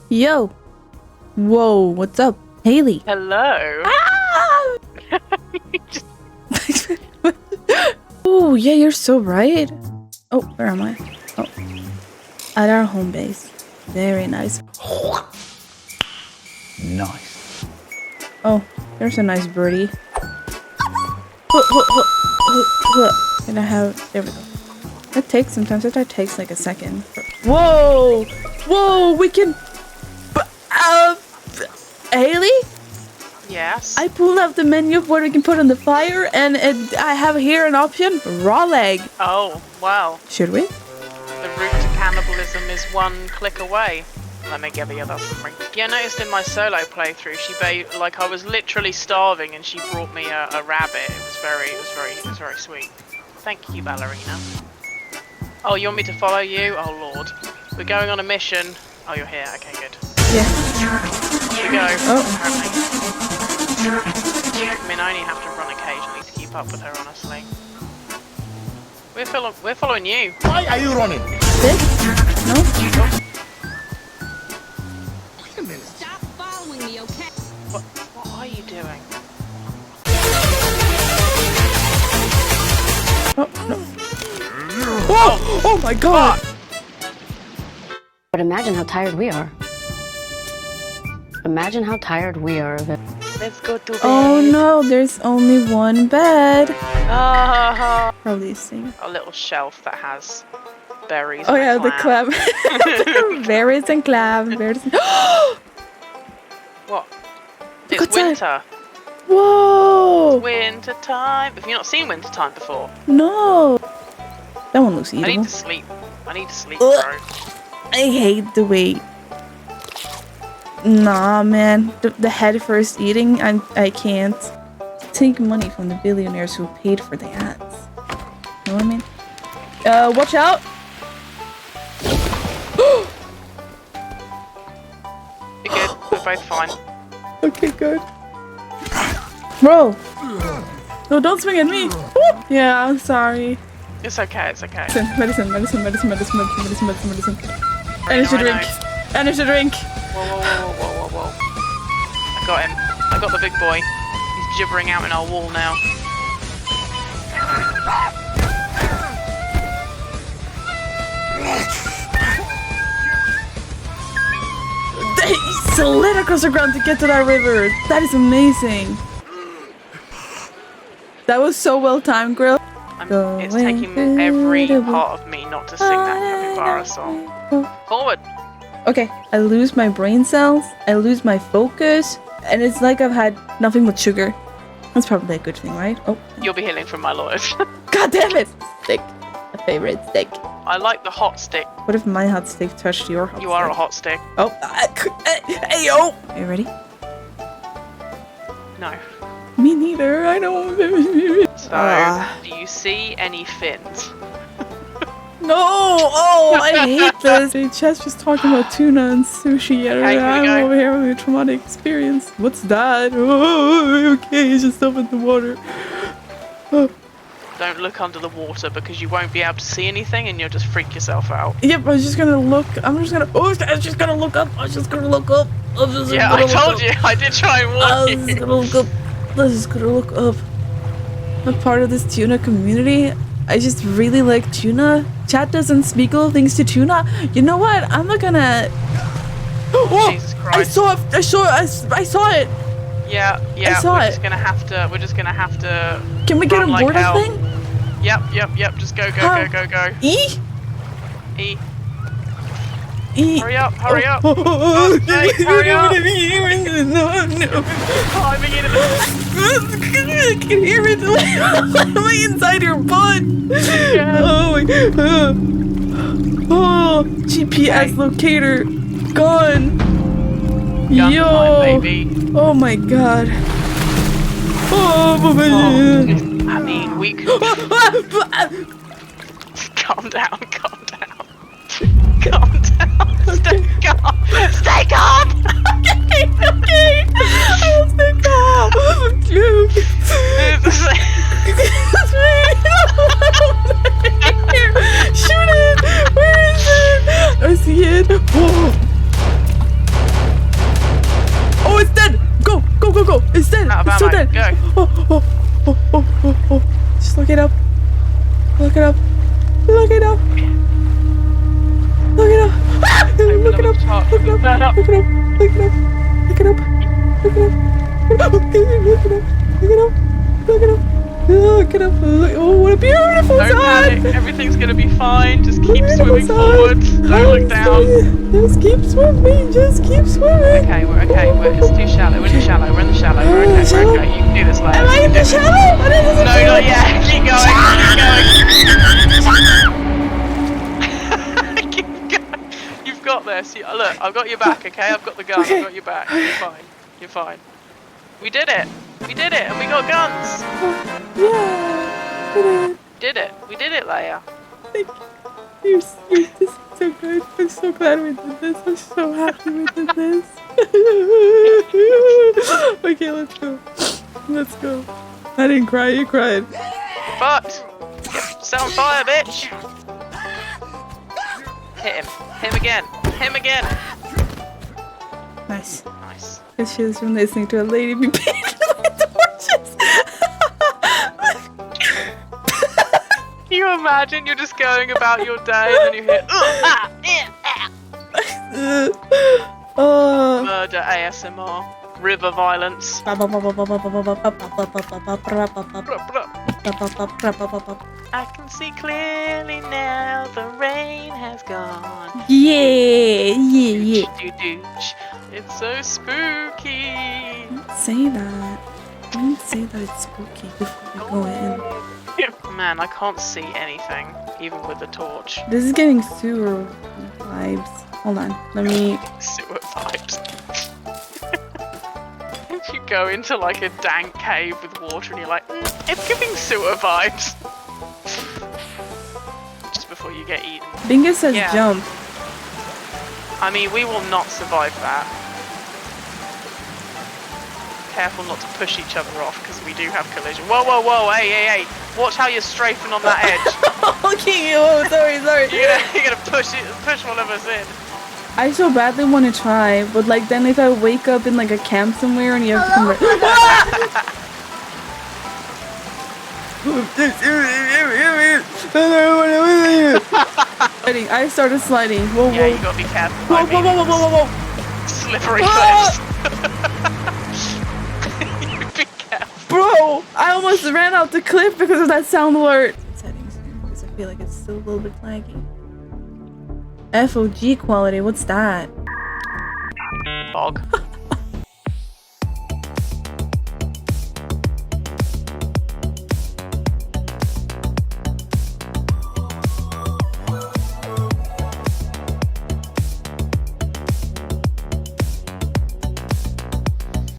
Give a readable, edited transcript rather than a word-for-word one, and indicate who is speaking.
Speaker 1: Yo. Whoa, what's up? Haley.
Speaker 2: Hello.
Speaker 1: Ah! Oh, yeah, you're so right. Oh, where am I? Oh. At our home base. Very nice.
Speaker 3: Nice.
Speaker 1: Oh, there's a nice birdie. Can I have... There we go. That takes sometimes. That takes like a second. Whoa! Whoa, we can... Haley?
Speaker 2: Yes.
Speaker 1: I pulled up the menu of what we can put on the fire, and I have here an option: raw leg.
Speaker 2: Oh, wow.
Speaker 1: Should we?
Speaker 2: The route to cannibalism is one click away. Let me give you that summary. Yeah, I noticed in my solo playthrough, I was literally starving, and she brought me a rabbit. It was very sweet. Thank you, Ballerina. Oh, you want me to follow you? Oh Lord, we're going on a mission. Oh, you're here. Okay, good.
Speaker 1: Yeah.
Speaker 2: Here we go.
Speaker 1: Oh.
Speaker 2: Apparently. I mean, I only have to run occasionally to keep up with her, honestly. We're following you.
Speaker 3: Why are you running?
Speaker 1: This? No?
Speaker 3: Wait a minute.
Speaker 4: Stop following me, okay?
Speaker 2: What are you doing?
Speaker 1: Oh, no. Whoa! Oh my god!
Speaker 4: But imagine how tired we are. Imagine how tired we are of it.
Speaker 2: Let's go to bed.
Speaker 1: Oh no, there's only one bed.
Speaker 2: Ah,
Speaker 1: Probably thing.
Speaker 2: a little shelf that has berries.
Speaker 1: Oh
Speaker 2: and a
Speaker 1: yeah, the
Speaker 2: clam.
Speaker 1: clam. Berries and clam. Berries and...
Speaker 2: What?
Speaker 1: Look
Speaker 2: It's
Speaker 1: outside.
Speaker 2: winter.
Speaker 1: Whoa!
Speaker 2: Winter time. Have you not seen winter time before?
Speaker 1: No! That one looks
Speaker 2: I need
Speaker 1: eatable.
Speaker 2: to sleep. I need to sleep,
Speaker 1: Ugh.
Speaker 2: bro.
Speaker 1: I hate the wait. Nah, man. The head first eating, I can't. Take money from the billionaires who paid for the ads. You know what I mean? Watch out!
Speaker 2: You're good. We're both fine.
Speaker 1: Okay, good. Bro! No, don't swing at me! Yeah, I'm sorry.
Speaker 2: It's okay. It's okay.
Speaker 1: Medicine. Energy
Speaker 2: I know.
Speaker 1: drink. Energy drink.
Speaker 2: Whoa. I got him. I got the big boy. He's gibbering out in our wall now.
Speaker 1: He slid across the ground to get to that river. That is amazing. That was so well timed, Grill.
Speaker 2: It's taking every part of me not to sing that capybara song. Forward.
Speaker 1: Okay, I lose my brain cells, I lose my focus, and it's like I've had nothing but sugar. That's probably a good thing, right? Oh,
Speaker 2: You'll be healing from my lord.
Speaker 1: god damn it! Stick. A favorite stick.
Speaker 2: I like the hot stick.
Speaker 1: What if my hot stick touched your hot
Speaker 2: You
Speaker 1: stick?
Speaker 2: are a hot stick.
Speaker 1: Oh, hey yo! Are you ready?
Speaker 2: No.
Speaker 1: Me neither, I don't.
Speaker 2: So, do you see any fins?
Speaker 1: No! Oh, I hate this. Chess just talking about tuna and sushi.
Speaker 2: Okay, here we
Speaker 1: I'm
Speaker 2: go.
Speaker 1: over here with a traumatic experience. What's that? Oh, okay, it's just stuff in the water. Oh.
Speaker 2: Don't look under the water because you won't be able to see anything and you'll just freak yourself out.
Speaker 1: Yep, I was just gonna look. I was just gonna look up.
Speaker 2: Yeah, I told you. I did try and
Speaker 1: I
Speaker 2: warn
Speaker 1: was
Speaker 2: you.
Speaker 1: just gonna look up. I was just gonna look up. I'm part of this tuna community. I just really like tuna. Chat doesn't speak little things to tuna. You know what? I'm not gonna. Oh,
Speaker 2: Jesus
Speaker 1: I
Speaker 2: Christ.
Speaker 1: saw it.
Speaker 2: Yeah.
Speaker 1: saw
Speaker 2: We're
Speaker 1: it.
Speaker 2: just gonna have to.
Speaker 1: Can we get
Speaker 2: Run
Speaker 1: on
Speaker 2: like
Speaker 1: board
Speaker 2: hell.
Speaker 1: this thing?
Speaker 2: Yep. Just go.
Speaker 1: How?
Speaker 2: E. Hurry up. Okay, hurry up. Climbing into the.
Speaker 1: I can hear it. Am I inside your butt?
Speaker 2: Yeah.
Speaker 1: Oh my god. Oh, GPS locator gone.
Speaker 2: Gun
Speaker 1: Yo.
Speaker 2: time, baby.
Speaker 1: Oh my god. Oh,
Speaker 2: I mean, we could. Calm down. Stay calm. Stay calm.
Speaker 1: Okay. I'll stay calm. Shoot it. Where is it? I see it. Oh.
Speaker 2: Out of
Speaker 1: It's still
Speaker 2: ammo.
Speaker 1: dead.
Speaker 2: Go.
Speaker 1: Oh. Just look it up. Look it up. Look it up. Look it up. Ah! Look it up. Look it up.
Speaker 2: Turn up.
Speaker 1: Look it up. Look it up. Look it up. Look it up. Look it up. Look it up. Look it up. Look it up. Look it up. Look. Oh, what a beautiful
Speaker 2: Don't
Speaker 1: sun.
Speaker 2: panic. Everything's gonna be fine. Just keep
Speaker 1: Beautiful
Speaker 2: swimming
Speaker 1: sun.
Speaker 2: forward. Don't look down.
Speaker 1: Just keep swimming. Just keep swimming.
Speaker 2: Okay, we're okay. It's too shallow. We're in the shallow. We're in the shallow. We're okay.
Speaker 1: Shallow?
Speaker 2: We're okay. You can do this, Leia.
Speaker 1: Am I
Speaker 2: You
Speaker 1: in
Speaker 2: can
Speaker 1: the
Speaker 2: do it.
Speaker 1: shallow? I didn't
Speaker 2: No, not yet. Keep going. Keep going. Keep going. You've got this. Look, I've got your back, okay? I've got the gun.
Speaker 1: Okay.
Speaker 2: I've got your back. You're fine. You're fine. We did it. We did it, and we got guns.
Speaker 1: Yeah. Did it.
Speaker 2: Did it. We did it, Leia.
Speaker 1: Thank you. This is so good. I'm so glad we did this. I'm so happy we did this. Okay, let's go. Let's go. I didn't cry. You cried.
Speaker 2: But set on fire, bitch. Hit him. Him again. Him again.
Speaker 1: Nice.
Speaker 2: Nice.
Speaker 1: This shit is from listening to a lady be painted with torches.
Speaker 2: Can you imagine you're just going about your day and then you hear murder ASMR, river violence. I can see clearly now the rain has gone.
Speaker 1: Yeah.
Speaker 2: Dooch. It's so spooky.
Speaker 1: Don't say that. Don't say that it's spooky before we go in.
Speaker 2: Man, I can't see anything, even with the torch.
Speaker 1: This is getting sewer vibes. Hold on. Let me.
Speaker 2: Sewer vibes. You go into like a dank cave with water and you're like, it's giving sewer vibes. Just before you get eaten.
Speaker 1: Bingo says
Speaker 2: Yeah.
Speaker 1: jump.
Speaker 2: I mean, we will not survive that. Careful not to push each other off because we do have collision. Whoa, whoa, whoa, hey. Watch how you're strafing on that edge.
Speaker 1: Okay, oh, sorry.
Speaker 2: You're gonna push one of us in.
Speaker 1: I so badly want to try, but like then if I wake up in like a camp somewhere and you have to come right. I started sliding. Whoa.
Speaker 2: Yeah, you gotta be careful.
Speaker 1: Whoa.
Speaker 2: Slippery
Speaker 1: Ah!
Speaker 2: cliffs. You be careful.
Speaker 1: Bro, I almost ran out the cliff because of that sound alert. Settings here, because I feel like it's still a little bit laggy. FOG quality, what's that?
Speaker 2: Fog.